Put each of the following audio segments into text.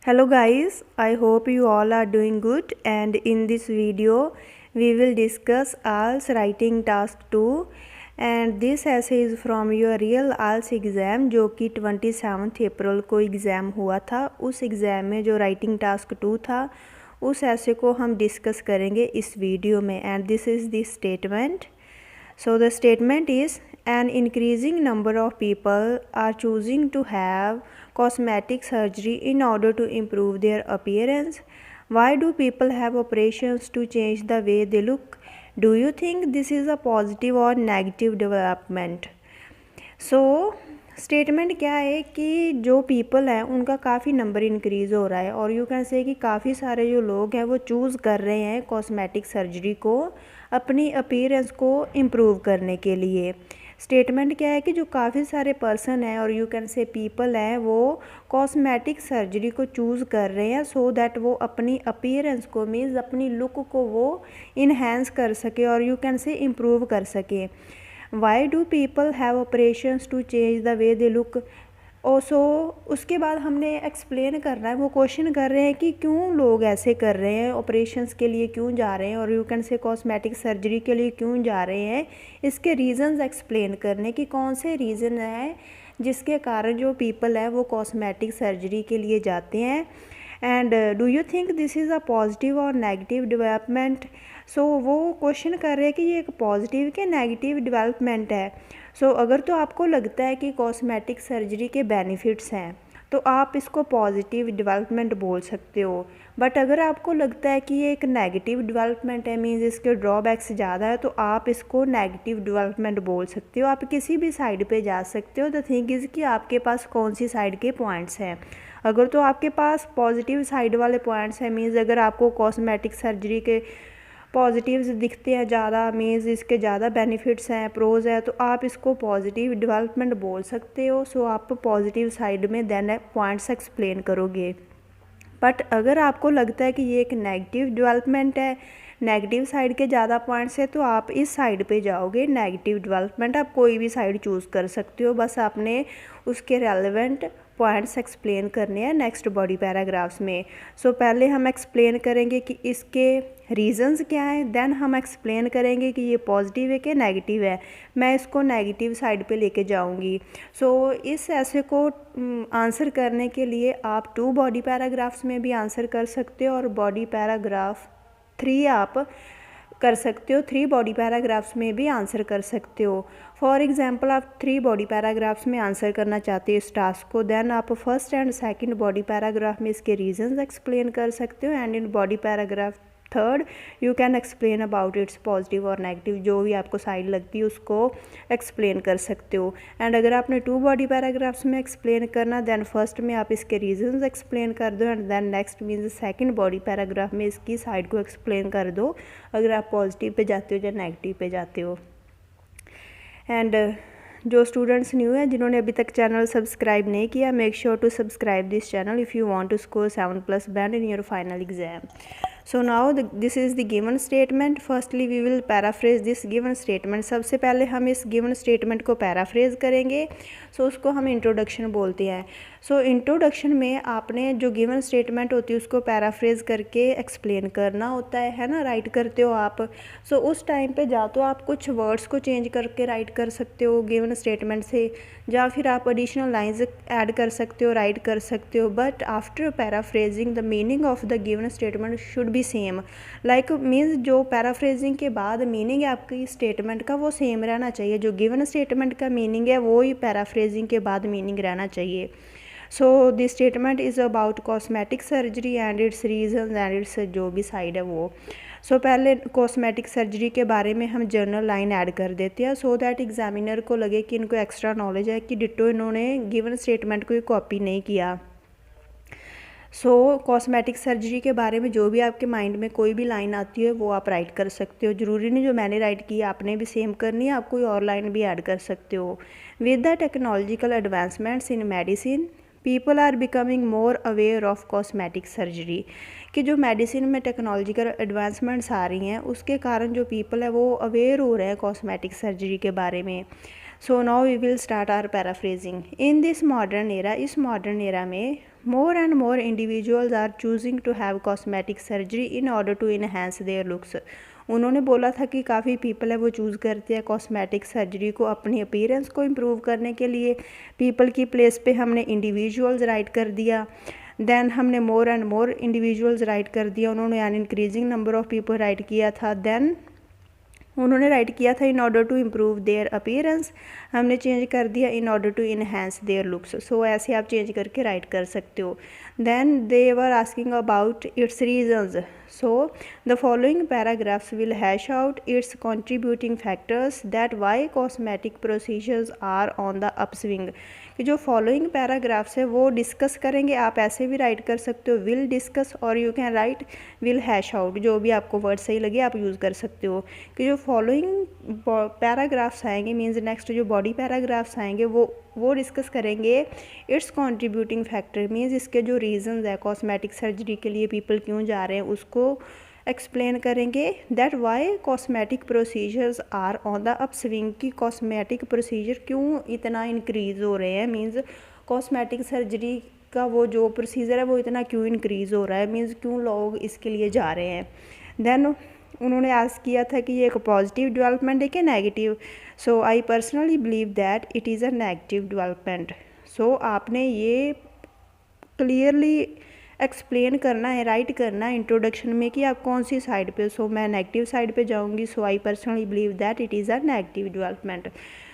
Hello guys, I hope you all are doing good, and in this video we will discuss IELTS writing task 2 and this essay is from your real IELTS exam जो कि 27 अप्रैल को exam हुआ था। उस exam में जो writing task 2 था उस ऐसे को हम डिस्कस करेंगे इस वीडियो में। And this is the statement. So the statement is, an increasing number of people are choosing to have cosmetic surgery in order to improve their appearance. Why do people have operations to change the way they look? Do you think this is a positive or negative development? So statement क्या है कि जो people हैं उनका काफ़ी number increase हो रहा है और यू कैन से कि काफ़ी सारे जो लोग हैं वो चूज़ कर रहे हैं कॉस्मेटिक सर्जरी को अपनी अपीयरेंस को इम्प्रूव करने के लिए। स्टेटमेंट क्या है कि जो काफ़ी सारे पर्सन हैं और यू कैन से पीपल हैं वो कॉस्मेटिक सर्जरी को चूज़ कर रहे हैं सो दैट वो अपनी अपीयरेंस को मीन्स अपनी लुक को वो इन्हेंस कर सके और यू कैन से इम्प्रूव कर सके। Why do people have operations to change the way they look. So उसके बाद हमने एक्सप्लेन करना है, वो क्वेश्चन कर रहे हैं कि क्यों लोग ऐसे कर रहे हैं, ऑपरेशंस के लिए क्यों जा रहे हैं और यू कैन से कॉस्मेटिक सर्जरी के लिए क्यों जा रहे हैं। इसके रीज़न्स एक्सप्लेन करने कि कौन से रीज़न है जिसके कारण जो पीपल है वो कॉस्मेटिक सर्जरी के लिए जाते हैं। And do you think this is a positive और नेगेटिव डेवलपमेंट। सो वो क्वेश्चन कर रहे हैं कि ये एक पॉजिटिव के नेगेटिव डेवलपमेंट है। सो अगर तो आपको लगता है कि कॉस्मेटिक सर्जरी के बेनिफिट्स हैं तो आप इसको पॉजिटिव डेवलपमेंट बोल सकते हो, बट अगर आपको लगता है कि ये एक नेगेटिव डेवलपमेंट है मीन्स इसके ड्रॉबैक्स ज़्यादा है तो आप इसको नेगेटिव डेवलपमेंट बोल सकते हो। आप किसी भी साइड पे जा सकते हो। द थिंग इज़ कि आपके पास कौन सी साइड के पॉइंट्स हैं। अगर तो आपके पास पॉजिटिव साइड वाले पॉइंट्स हैं मीन्स अगर आपको कॉस्मेटिक सर्जरी के पॉजिटिव्स दिखते हैं ज़्यादा मीन्स इसके ज़्यादा बेनिफिट्स हैं, प्रोज है, तो आप इसको पॉजिटिव डेवलपमेंट बोल सकते हो। सो आप पॉजिटिव साइड में देन पॉइंट्स एक्सप्लेन करोगे। बट अगर आपको लगता है कि ये एक नेगेटिव डेवलपमेंट है, नेगेटिव साइड के ज़्यादा पॉइंट्स है, तो आप इस साइड पे जाओगे नेगेटिव डेवलपमेंट। आप कोई भी साइड चूज़ कर सकते हो, बस आपने उसके रेलेवेंट पॉइंट्स एक्सप्लेन करने हैं नेक्स्ट बॉडी पैराग्राफ्स में। सो पहले हम एक्सप्लेन करेंगे कि इसके रीज़न्स क्या हैं, देन हम एक्सप्लेन करेंगे कि ये पॉजिटिव है कि नेगेटिव है। मैं इसको नेगेटिव साइड पे लेके जाऊंगी। सो इस ऐसे को आंसर करने के लिए आप 2 बॉडी पैराग्राफ्स में भी आंसर कर सकते हो और बॉडी पैराग्राफ 3 आप कर सकते हो। 3 बॉडी पैराग्राफ्स में भी आंसर कर सकते हो। फॉर एग्जांपल आप 3 बॉडी पैराग्राफ्स में आंसर करना चाहते हो इस टास्क को, देन आप first and second body paragraph में इसके रीजंस एक्सप्लेन कर सकते हो and in body paragraph third you can explain about it's positive और नेगेटिव, जो भी आपको साइड लगती है उसको एक्सप्लेन कर सकते हो। एंड अगर आपने 2 बॉडी पैराग्राफ्स में एक्सप्लेन करना देन फर्स्ट में आप इसके रीजंस एक्सप्लेन कर दो and then next means second body paragraph में इसकी साइड को एक्सप्लेन कर दो अगर आप पॉजिटिव पे जाते हो या नेगेटिव पे जाते हो। एंड जो स्टूडेंट्स न्यू है जिन्होंने अभी तक चैनल सब्सक्राइब नहीं किया, make sure to subscribe this channel if you want to score 7+ band in your final exam. So now this is the given statement. Firstly we will paraphrase this given statement. सबसे पहले हम इस given statement को paraphrase करेंगे। उसको हम introduction बोलते हैं। इंट्रोडक्शन में आपने जो गिवन स्टेटमेंट होती है उसको पैराफ्रेज करके एक्सप्लेन करना होता है ना, राइट करते हो आप। उस टाइम पे जा तो आप कुछ वर्ड्स को चेंज करके राइट कर सकते हो गिवन स्टेटमेंट से, या फिर आप एडिशनल लाइंस ऐड कर सकते हो, राइट कर सकते हो। But after paraphrasing the meaning of the given statement should be same. Like means जो पैराफ्रेजिंग के बाद मीनिंग है आपकी स्टेटमेंट का वो सेम रहना चाहिए। जो गिवन स्टेटमेंट का मीनिंग है वो ही पैराफ्रेजिंग के बाद मीनिंग रहना चाहिए। This statement is about cosmetic surgery and its reason and its जो भी साइड है वो। पहले कॉस्मेटिक सर्जरी के बारे में हम जर्नल लाइन ऐड कर देते हैं सो दैट एग्जामिनर को लगे कि इनको एक्स्ट्रा नॉलेज है कि डिट्टो इन्होंने गिवन स्टेटमेंट को कॉपी नहीं किया। कॉस्मेटिक सर्जरी के बारे में जो भी आपके माइंड में कोई भी लाइन आती है वो आप राइट कर सकते हो। ज़रूरी नहीं जो मैंने राइट की आपने भी सेम करनी है, आप कोई और लाइन भी ऐड कर सकते हो। With the technological advancements in medicine people are becoming more aware of cosmetic surgery. कि जो मेडिसिन में टेक्नोलॉजिकल एडवांसमेंट्स आ रही हैं उसके कारण जो पीपल है वो अवेयर हो रहे हैं कॉस्मेटिक सर्जरी के बारे में। So now we will start our paraphrasing. In this modern era, इस मॉडर्न एरा में more and more individuals are choosing to have cosmetic surgery in order to enhance their looks. उन्होंने बोला था कि काफ़ी पीपल है वो चूज़ करते हैं कॉस्मेटिक सर्जरी को अपनी अपीयरेंस को इम्प्रूव करने के लिए। पीपल की प्लेस पे हमने इंडिविजुअल्स राइट कर दिया, देन हमने more and more individuals write कर दिया, उन्होंने यानी increasing number of people write किया था। देन उन्होंने राइट किया था in order to improve their appearance, हमने चेंज कर दिया in order to enhance their looks. So ऐसे आप चेंज करके राइट कर सकते हो। Then they were asking about its reasons. So the following paragraphs will hash out its contributing factors that why cosmetic procedures are on the upswing. कि जो following paragraphs है वो डिस्कस करेंगे, आप ऐसे भी राइट कर सकते हो विल डिस्कस, और you can write will hash out, जो भी आपको वर्ड सही लगे आप यूज़ कर सकते हो। कि जो फॉलोइंग पैराग्राफ्स आएंगे मीन्स नेक्स्ट जो बॉडी पैराग्राफ्स आएंगे वो डिस्कस करेंगे इट्स कंट्रीब्यूटिंग फैक्टर, मीन्स इसके जो रीजंस है कॉस्मेटिक सर्जरी के लिए पीपल क्यों जा रहे हैं उसको एक्सप्लेन करेंगे। That why cosmetic procedures are on the upswing, की कॉस्मेटिक प्रोसीजर क्यों इतना इंक्रीज़ हो रहे हैं, मीन्स कॉस्मेटिक सर्जरी का वो जो प्रोसीजर है वो इतना क्यों इंक्रीज़ हो रहा है, मीन्स क्यों लोग इसके लिए जा रहे हैं। देन उन्होंने आस्क किया था कि ये एक पॉजिटिव डेवलपमेंट है कि negative. So I personally believe that it is a negative development. So आपने ये क्लियरली एक्सप्लेन करना है, राइट करना है इंट्रोडक्शन में कि आप कौन सी साइड पे। सो मैं नेगेटिव साइड पे जाऊंगी। So I personally believe that it is a negative development.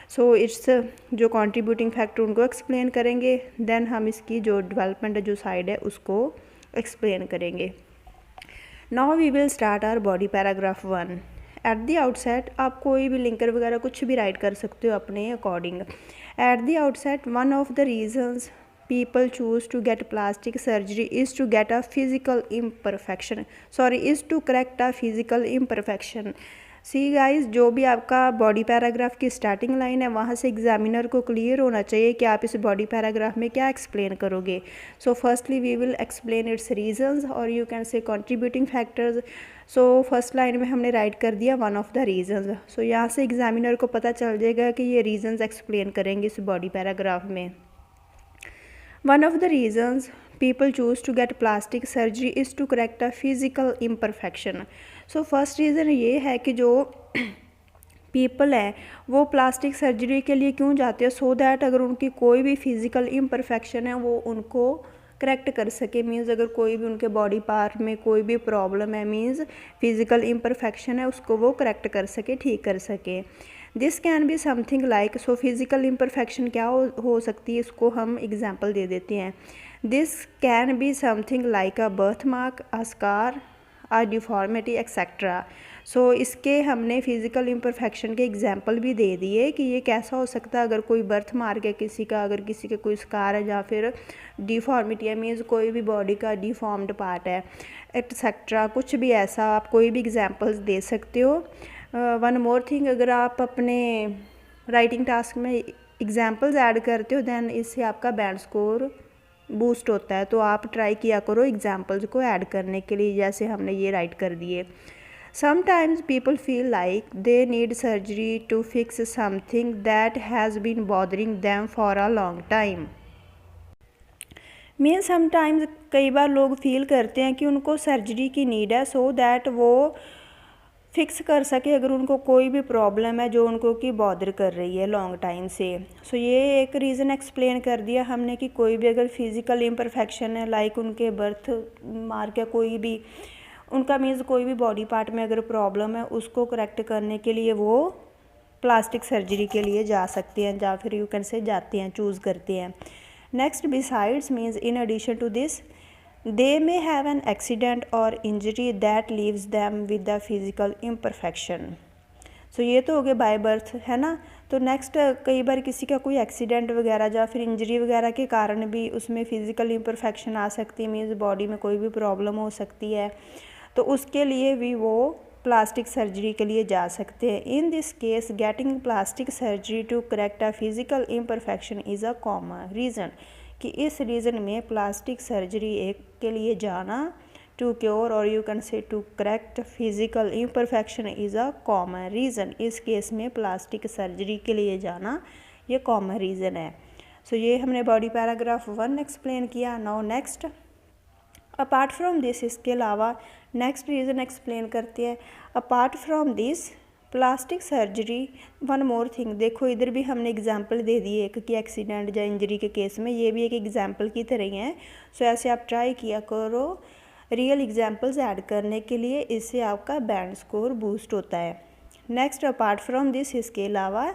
So its जो कंट्रीब्यूटिंग फैक्टर उनको एक्सप्लेन करेंगे, देन हम इसकी जो डेवलपमेंट जो साइड है उसको एक्सप्लेन करेंगे। Now we will start our body paragraph 1। At the outset आप कोई भी लिंकर वगैरह कुछ भी राइट कर सकते हो अपने according. Eight the outset one of the reasons people choose to get plastic surgery is to get a physical imperfection, is to correct a physical imperfection। See guys, जो भी आपका बॉडी पैराग्राफ की starting line है वहाँ से examiner को clear होना चाहिए कि आप इस बॉडी पैराग्राफ में क्या एक्सप्लेन करोगे। So firstly we will explain its reasons, और you can say contributing factors. So first line में हमने राइट कर दिया one of the reasons. So यहाँ से एग्जामिनर को पता चल जाएगा कि ये रीजंस एक्सप्लेन करेंगे इस बॉडी पैराग्राफ में। One of the reasons people choose to get plastic surgery is to correct a physical imperfection। So first reason ये है कि जो पीपल है वो प्लास्टिक सर्जरी के लिए क्यों जाते हैं, सो दैट अगर उनकी कोई भी फिज़िकल इम्परफेक्शन है वो उनको करेक्ट कर सके। मीन्स अगर कोई भी उनके बॉडी पार्ट में कोई भी प्रॉब्लम है, मीन्स फिज़िकल इम्परफेक्शन है, उसको वो करेक्ट कर सके, ठीक कर सके। This can be something like, so physical imperfection क्या हो सकती है, इसको हम एग्जाम्पल दे देते हैं। This can be something like a birth mark, a scar, a deformity etcetera. So इसके हमने फिज़िकल इम्परफेक्शन के एग्जाम्पल भी दे दिए कि ये कैसा हो सकता है। अगर कोई बर्थ मार्क है किसी का, अगर किसी का कोई स्कार है, या फिर डिफॉर्मिटी है मीन्स कोई भी बॉडी का डिफॉर्म्ड पार्ट है एक्सेट्रा, कुछ भी ऐसा आप कोई भी एग्जाम्पल्स दे सकते हो। वन मोर थिंग, अगर आप अपने राइटिंग टास्क में एग्जाम्पल्स ऐड करते हो देन इससे आपका बैंड स्कोर बूस्ट होता है। तो आप ट्राई किया करो एग्जाम्पल्स को ऐड करने के लिए, जैसे हमने ये राइट कर दिए। Sometimes people feel like they need surgery to fix something that has been bothering them for a long time. Mean sometimes कई बार लोग फील करते हैं कि उनको सर्जरी की नीड है, सो दैट वो फिक्स कर सके अगर उनको कोई भी प्रॉब्लम है जो उनको की बॉदर कर रही है लॉन्ग टाइम से। सो ये एक रीज़न एक्सप्लेन कर दिया हमने कि कोई भी अगर फिज़िकल इम्परफेक्शन है, लाइक उनके बर्थ मार्क या कोई भी उनका मीन्स कोई भी बॉडी पार्ट में अगर प्रॉब्लम है उसको करेक्ट करने के लिए वो प्लास्टिक सर्जरी के लिए जा सकते हैं, या फिर यू कैन से जाते हैं, चूज़ करते हैं। Next, besides means in addition to this they may have an accident or injury that leaves them with the physical imperfection। सो ये तो हो गए बाय बर्थ, है ना। तो नेक्स्ट, कई बार किसी का कोई एक्सीडेंट वगैरह या फिर इंजरी वगैरह के कारण भी उसमें फ़िज़िकल इम्परफेक्शन आ सकती है, मीन्स बॉडी में कोई भी प्रॉब्लम हो सकती है, तो उसके लिए भी वो प्लास्टिक सर्जरी के लिए जा सकते हैं। In this case getting plastic surgery to correct a physical imperfection is a common reason, कि इस रीज़न में प्लास्टिक सर्जरी एक के लिए जाना टू क्योर और you can say to correct physical imperfection is a common reason. इस case में प्लास्टिक सर्जरी के लिए जाना ये कॉमन रीज़न है। सो ये हमने बॉडी पैराग्राफ 1 एक्सप्लेन किया। Now next, apart from this, इसके अलावा नेक्स्ट रीज़न एक्सप्लेन करते हैं। Apart from this plastic surgery, one more thing. देखो इधर भी हमने एग्जांपल दे दिए एक कि एक्सीडेंट या इंजरी के केस में, ये भी एक एग्जांपल की तरह ही है। सो ऐसे आप ट्राई किया करो रियल एग्जांपल्स ऐड करने के लिए, इससे आपका बैंड स्कोर बूस्ट होता है। नेक्स्ट, अपार्ट फ्रॉम दिस, इसके अलावा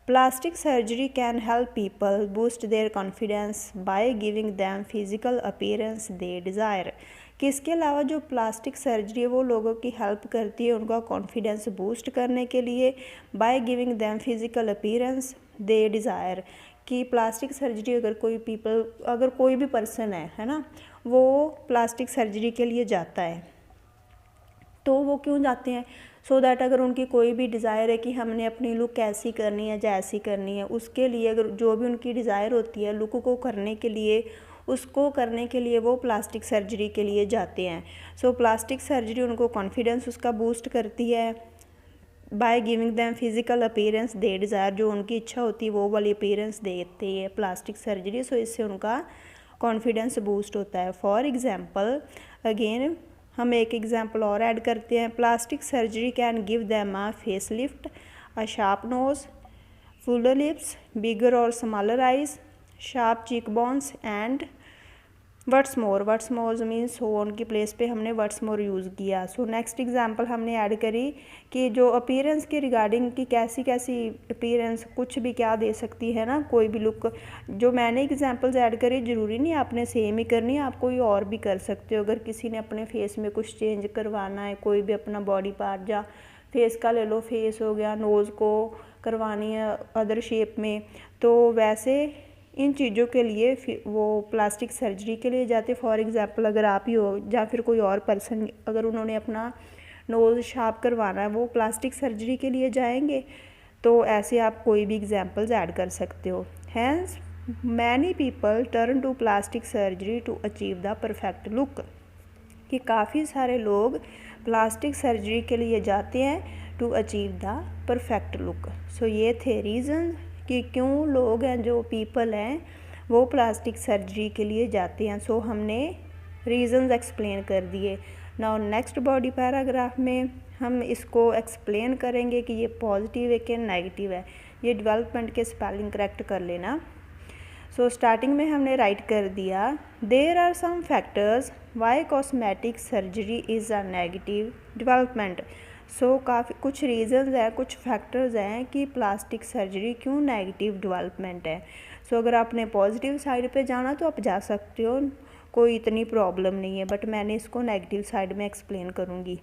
plastic surgery can help people boost their confidence by giving them physical appearance they desire. कि इसके अलावा जो प्लास्टिक सर्जरी है वो लोगों की हेल्प करती है उनका कॉन्फिडेंस बूस्ट करने के लिए, by giving them physical appearance they desire. कि प्लास्टिक सर्जरी अगर कोई भी पर्सन है ना, वो प्लास्टिक सर्जरी के लिए जाता है, तो वो क्यों जाते हैं? सो दैट अगर उनकी कोई भी डिज़ायर है कि हमने अपनी लुक कैसी करनी है या ऐसी करनी है, उसके लिए अगर जो भी उनकी डिज़ायर होती है लुक को करने के लिए, उसको करने के लिए वो प्लास्टिक सर्जरी के लिए जाते हैं। सो प्लास्टिक सर्जरी उनको कॉन्फिडेंस उसका बूस्ट करती है by giving them physical appearance they desire. जो उनकी इच्छा होती है वो वाली अपीयरेंस देती है प्लास्टिक सर्जरी। सो इससे उनका कॉन्फिडेंस बूस्ट होता है। फॉर एग्जाम्पल, अगेन हम एक एग्जाम्पल और ऐड करते हैं। Plastic surgery can give them a face lift, a sharp nose, fuller lips, bigger और smaller eyes, sharp cheek bones and what's more means so on की place पे हमने what's more use किया। So next example हमने add करी कि जो appearance के रिगार्डिंग की कैसी अपीयरेंस कुछ भी क्या दे सकती है ना, कोई भी लुक। जो मैंने एग्जांपल्स ऐड करी ज़रूरी नहीं आपने सेम ही करनी, आप कोई और भी कर सकते हो। अगर किसी ने अपने फेस में कुछ चेंज करवाना है, कोई भी अपना बॉडी पार्ट या फेस का ले लो, फेस हो गया, नोज़ को करवानी है अदर शेप में, तो वैसे इन चीज़ों के लिए वो प्लास्टिक सर्जरी के लिए जाते। फॉर एग्जांपल अगर आप ही हो या फिर कोई और पर्सन, अगर उन्होंने अपना नोज़ शार्प करवाना है, वो प्लास्टिक सर्जरी के लिए जाएंगे। तो ऐसे आप कोई भी एग्जांपल्स ऐड कर सकते हो। Hence many people turn to plastic surgery to achieve the perfect look. कि काफ़ी सारे लोग प्लास्टिक सर्जरी के लिए जाते हैं to achieve the perfect look. So ये थे रीज़न कि क्यों लोग हैं, जो पीपल हैं वो प्लास्टिक सर्जरी के लिए जाते हैं। सो हमने रीज़न्स एक्सप्लेन कर दिए। नाउ नेक्स्ट बॉडी पैराग्राफ में हम इसको एक्सप्लेन करेंगे कि ये पॉजिटिव है कि नेगेटिव है। ये डेवलपमेंट के स्पेलिंग करेक्ट कर लेना। सो स्टार्टिंग में हमने राइट कर दिया, there are some factors why cosmetic surgery is a negative development. So काफ़ी कुछ रीज़न्स हैं, कुछ फैक्टर्स हैं कि प्लास्टिक सर्जरी क्यों नेगेटिव डेवलपमेंट है। सो अगर आपने पॉजिटिव साइड पे जाना तो आप जा सकते हो, कोई इतनी प्रॉब्लम नहीं है, बट मैंने इसको नेगेटिव साइड में एक्सप्लेन करूँगी।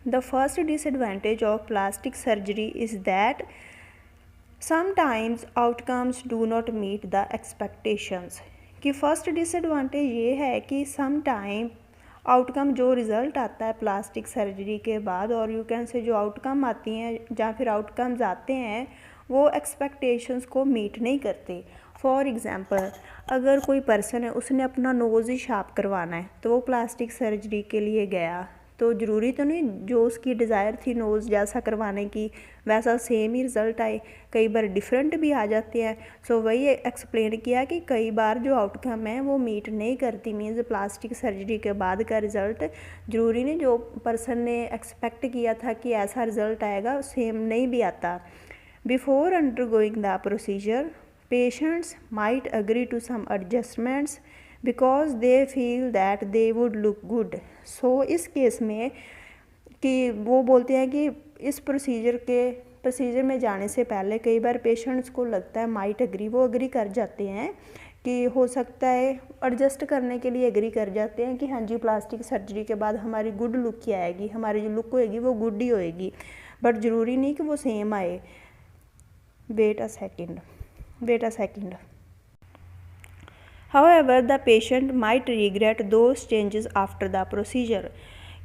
The first disadvantage of plastic surgery is that sometimes outcomes do not meet the expectations. कि फर्स्ट डिसएडवांटेज ये है कि समटाइम आउटकम जो रिज़ल्ट आता है प्लास्टिक सर्जरी के बाद, और यू कैन से जो आउटकम आती हैं या फिर आउटकम्स आते हैं वो एक्सपेक्टेशंस को मीट नहीं करते। फॉर एग्ज़ाम्पल, अगर कोई पर्सन है उसने अपना नोज़ ही शार्प करवाना है, तो वो प्लास्टिक सर्जरी के लिए गया, तो ज़रूरी तो नहीं जो उसकी डिज़ायर थी नोज़ जैसा करवाने की वैसा सेम ही रिज़ल्ट आए, कई बार डिफरेंट भी आ जाते हैं। सो वही एक्सप्लेन किया कि कई बार जो आउटकम है वो मीट नहीं करती, मीन्स प्लास्टिक सर्जरी के बाद का रिज़ल्ट ज़रूरी नहीं जो पर्सन ने एक्सपेक्ट किया था कि ऐसा रिज़ल्ट आएगा सेम नहीं भी आता। Before undergoing the procedure patients might agree to some adjustments because they feel that they would look good. So इस केस में कि वो बोलते हैं कि इस प्रोसीजर में जाने से पहले कई बार पेशेंट्स को लगता है, माइट अग्री, वो अग्री कर जाते हैं कि हो सकता है एडजस्ट करने के लिए अग्री कर जाते हैं कि हाँ जी प्लास्टिक सर्जरी के बाद हमारी गुड लुक ही आएगी, हमारी जो लुक होएगी वो गुड ही होएगी, बट ज़रूरी नहीं कि वो सेम आए। Wait a second. However, the patient might regret those changes after the procedure।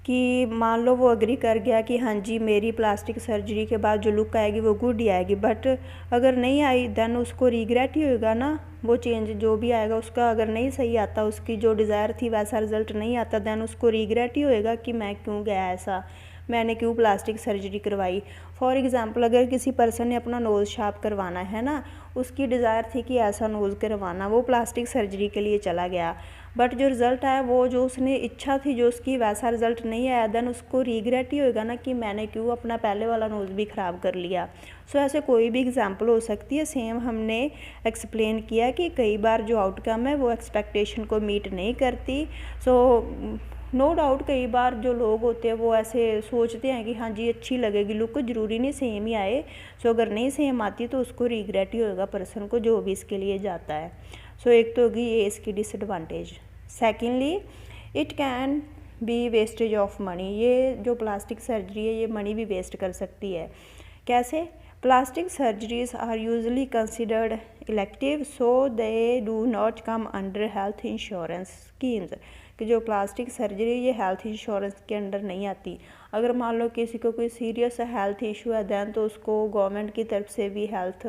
कि मान लो वो अग्री कर गया कि हाँ जी मेरी प्लास्टिक सर्जरी के बाद जो लुक आएगी वो गुड ही आएगी, बट अगर नहीं आई देन उसको रिग्रेट ही होगा ना वो चेंज जो भी आएगा उसका अगर नहीं सही आता, उसकी जो डिज़ायर थी वैसा रिज़ल्ट नहीं आता, दैन उसको रिग्रेट ही होएगा कि मैं क्यों गया ऐसा, मैंने क्यों प्लास्टिक सर्जरी करवाई। फॉर एग्ज़ाम्पल अगर किसी पर्सन ने अपना नोज़ शार्प करवाना है ना, उसकी डिज़ायर थी कि ऐसा नोज़ करवाना, वो प्लास्टिक सर्जरी के लिए चला गया, बट जो रिज़ल्ट आया वो जो उसने इच्छा थी जो उसकी वैसा रिज़ल्ट नहीं आया, दैन उसको रिग्रेट ही होएगा ना कि मैंने क्यों अपना पहले वाला नोज़ भी ख़राब कर लिया। सो ऐसे कोई भी एग्ज़ाम्पल हो सकती है। सेम हमने एक्सप्लेन किया कि कई बार जो आउटकम है वो एक्सपेक्टेशन को मीट नहीं करती। सो नो डाउट कई बार जो लोग होते हैं वो ऐसे सोचते हैं कि हाँ जी अच्छी लगेगी लुक, ज़रूरी नहीं सेम ही आए। सो अगर नहीं सेम आती तो उसको रिग्रेट ही होगा पर्सन को जो भी इसके लिए जाता है। सो एक तो होगी ये इसकी disadvantage. Secondly it can be wastage of money, ये जो प्लास्टिक सर्जरी है ये मनी भी वेस्ट कर सकती है। कैसे? Plastic surgeries are usually considered elective so they do not come under health insurance schemes, कि जो प्लास्टिक सर्जरी ये हेल्थ इंश्योरेंस के अंडर नहीं आती। अगर मान लो किसी को कोई सीरियस हेल्थ इशू है दैन तो उसको गवर्नमेंट की तरफ से भी हेल्थ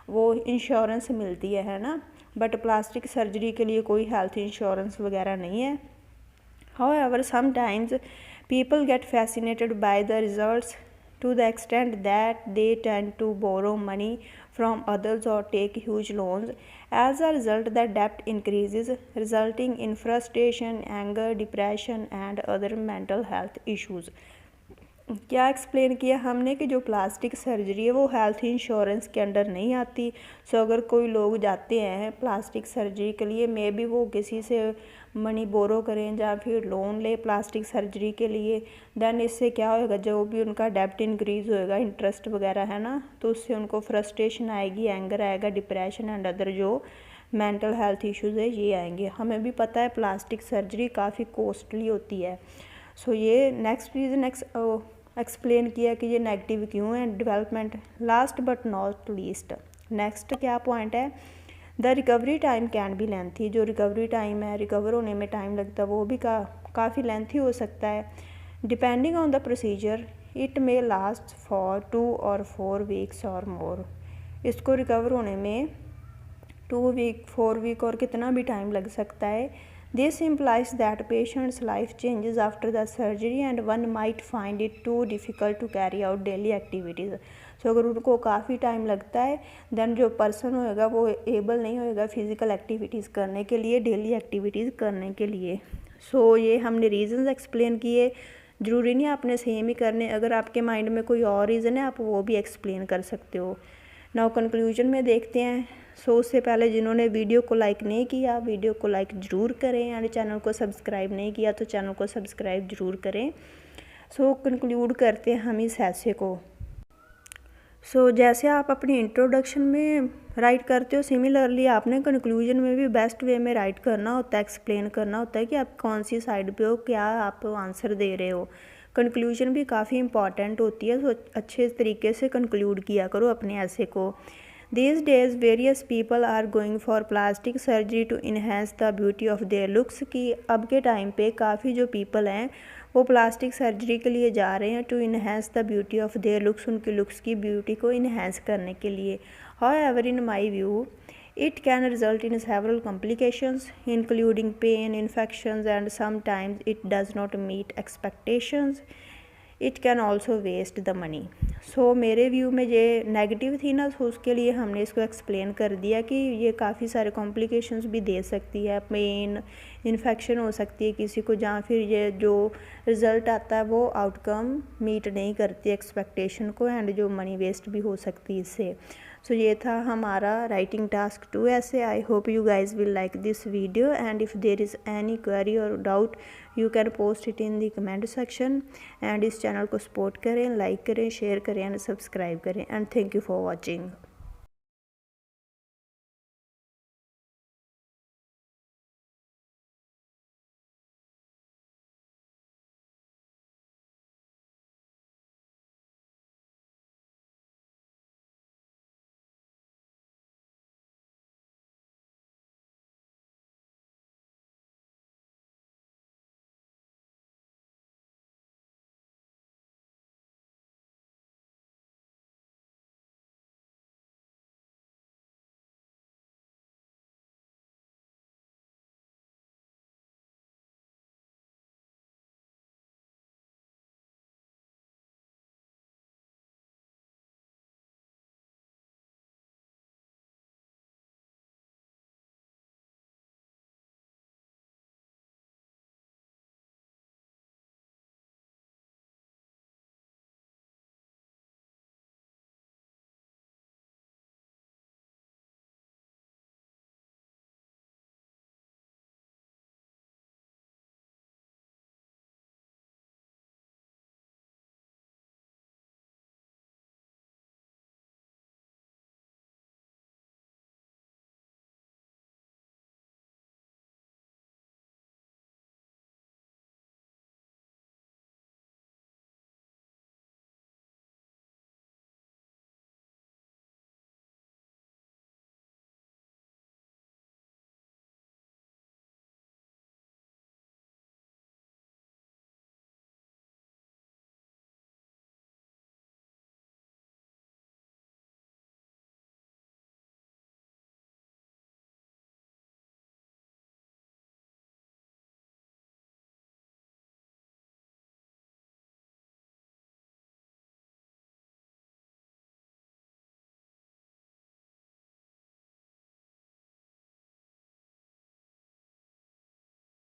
वो इंश्योरेंस मिलती है ना, बट प्लास्टिक सर्जरी के लिए कोई हेल्थ इंश्योरेंस वगैरह नहीं है। However, sometimes people get fascinated by the results to the extent that they tend to borrow money from others or take huge loans. As a result, the debt increases, resulting in frustration, anger, depression, and other mental health issues. क्या explain किया हमने कि जो plastic surgery है वो health insurance के under नहीं आती। सो अगर कोई लोग जाते हैं प्लास्टिक सर्जरी के लिए, मे बी वो किसी से मनी बोरो करें या फिर लोन ले प्लास्टिक सर्जरी के लिए, दैन इससे क्या होएगा, जो भी उनका डेब्ट इंक्रीज़ होएगा, इंटरेस्ट वगैरह है ना, तो उससे उनको फ्रस्ट्रेशन आएगी, एंगर आएगा, डिप्रेशन एंड अदर जो मेंटल हेल्थ इश्यूज़ है ये आएंगे। हमें भी पता है प्लास्टिक सर्जरी काफ़ी कॉस्टली होती है। सो ये नेक्स्ट रीज़न एक्सप्लेन किया कि ये नेगेटिव क्यों है। Development last but not least, next क्या पॉइंट है, the recovery time can be lengthy, जो रिकवरी टाइम है, रिकवर होने में टाइम लगता है वो भी काफ़ी लेंथी हो सकता है। Depending on the procedure it may last for 2 or 4 weeks और मोर, इसको रिकवर होने में 2 week 4 week और कितना भी टाइम लग सकता है। This implies that patient's life changes after the surgery and one might find it too difficult to carry out daily activities. So अगर उनको काफ़ी टाइम लगता है देन जो पर्सन होएगा वो एबल नहीं होएगा फिज़िकल एक्टिविटीज़ करने के लिए, डेली एक्टिविटीज़ करने के लिए। सो ये हमने रीज़न्स एक्सप्लेन किए, ज़रूरी नहीं आपने सेम ही करने, अगर आपके माइंड में कोई और रीज़न है आप वो भी एक्सप्लेन कर सकते हो। नाउ कंक्लूजन में देखते हैं। सो उससे पहले जिन्होंने वीडियो को लाइक नहीं किया वीडियो को लाइक ज़रूर करें, एंड चैनल को सब्सक्राइब नहीं किया तो चैनल को सब्सक्राइब ज़रूर करें। सो कंक्लूड करते हैं हम इस ऐसे को। सो जैसे आप अपनी इंट्रोडक्शन में राइट करते हो सिमिलरली आपने कंक्लूजन में भी बेस्ट वे में राइट करना होता है, एक्सप्लेन करना होता है कि आप कौन सी साइड पे हो, क्या आप आंसर दे रहे हो। कंक्लूजन भी काफ़ी इंपॉर्टेंट होती है, तो अच्छे तरीके से कंक्लूड किया करो अपने ऐसे को। These days various people are going for plastic surgery to enhance the beauty of their looks, कि अब के टाइम पे काफ़ी जो पीपल हैं वो प्लास्टिक सर्जरी के लिए जा रहे हैं to enhance the beauty of their looks, उनकी लुक्स की ब्यूटी को इन्हेंस करने के लिए। However, in my view, it can result in several complications including pain, infections, and sometimes it does not meet expectations. It can also waste the money. So मेरे view में ये negative थी ना, तो उसके लिए हमने इसको एक्सप्लेन कर दिया कि ये काफ़ी सारे कॉम्प्लिकेशंस भी दे सकती है, पेन, इन्फेक्शन हो सकती है किसी को, जहाँ फिर ये जो रिज़ल्ट आता है वो आउटकम मीट नहीं करती एक्सपेक्टेशन को, एंड जो मनी वेस्ट भी हो सकती है इससे। सो ये था हमारा राइटिंग टास्क 2 ऐसे। I hope you guys will like this video, and if there is any query और doubt you can post it in the comment section. And इस चैनल को सपोर्ट करें, लाइक करें, शेयर करें एंड सब्सक्राइब करें, and thank you for watching.